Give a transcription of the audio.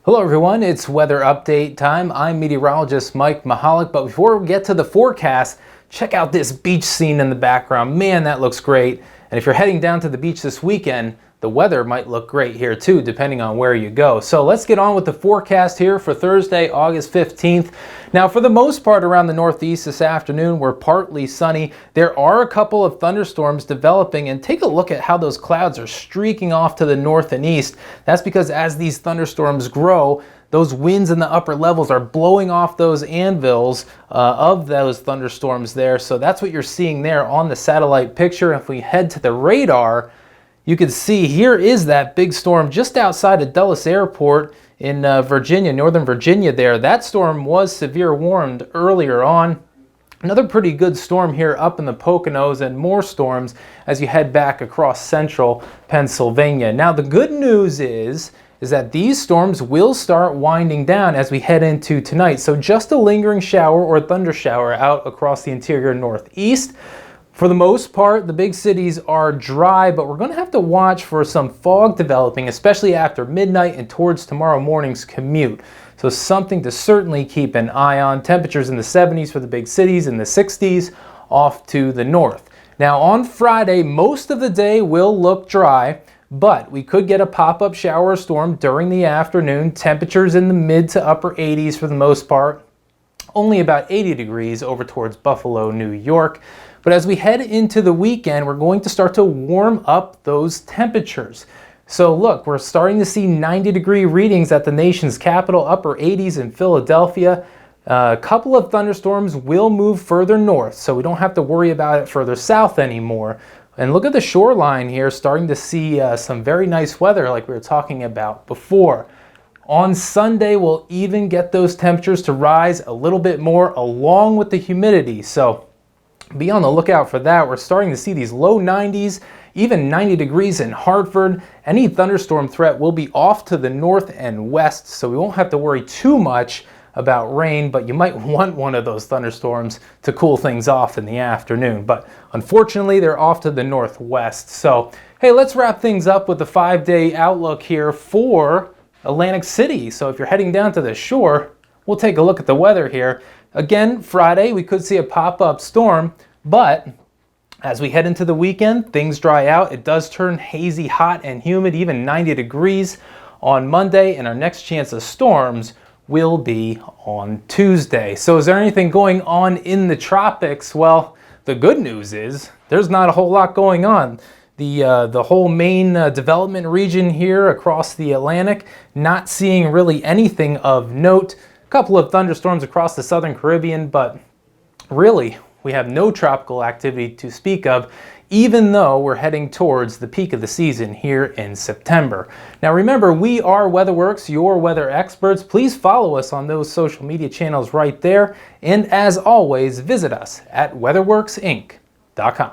Hello everyone, it's weather update time. I'm meteorologist Mike Mihalik, but before we get to the forecast, check out this beach scene in the background. Man, that looks great. And if you're heading down to the beach this weekend, the weather might look great here too, depending on where you go. So let's get on with the forecast here for Thursday, August 15th. Now, for the most part around the Northeast this afternoon, we're partly sunny. There are a couple of thunderstorms developing, and take a look at how those clouds are streaking off to the north and east. That's because as these thunderstorms grow, those winds in the upper levels are blowing off those anvils of those thunderstorms there. So that's what you're seeing there on the satellite picture. If we head to the radar, you can see here is that big storm just outside of Dulles Airport in Virginia, Northern Virginia there. That storm was severe warned earlier on. Another pretty good storm here up in the Poconos, and more storms as you head back across central Pennsylvania. Now the good news is that these storms will start winding down as we head into tonight. So just a lingering shower or thunder shower out across the interior northeast. For the most part, the big cities are dry, but we're going to have to watch for some fog developing, especially after midnight and towards tomorrow morning's commute. So something to certainly keep an eye on. Temperatures in the 70s for the big cities, in the 60s off to the north. Now on Friday, most of the day will look dry, but we could get a pop-up shower or storm during the afternoon. Temperatures in the mid to upper 80s for the most part. Only about 80 degrees over towards Buffalo, New York. But as we head into the weekend, we're going to start to warm up those temperatures. So look, we're starting to see 90-degree readings at the nation's capital, upper 80s in Philadelphia. A couple of thunderstorms will move further north, so we don't have to worry about it further south anymore. And look at the shoreline here, starting to see some very nice weather like we were talking about before. On Sunday, we'll even get those temperatures to rise a little bit more along with the humidity. So be on the lookout for that. We're starting to see these low 90s, even 90 degrees in Hartford. Any thunderstorm threat will be off to the north and west, so we won't have to worry too much about rain, but you might want one of those thunderstorms to cool things off in the afternoon. But unfortunately, they're off to the northwest. So, hey, let's wrap things up with the 5-day outlook here for Atlantic City. So if you're heading down to the shore, we'll take a look at the weather here. Again, Friday, we could see a pop-up storm, but as we head into the weekend, things dry out. It does turn hazy, hot, and humid, even 90 degrees on Monday, and our next chance of storms will be on Tuesday. So is there anything going on in the tropics? Well, the good news is there's not a whole lot going on. The whole main development region here across the Atlantic, not seeing really anything of note. A couple of thunderstorms across the southern Caribbean, but really we have no tropical activity to speak of, even though we're heading towards the peak of the season here in September. Now remember, we are WeatherWorks, your weather experts. Please follow us on those social media channels right there. And as always, visit us at weatherworksinc.com.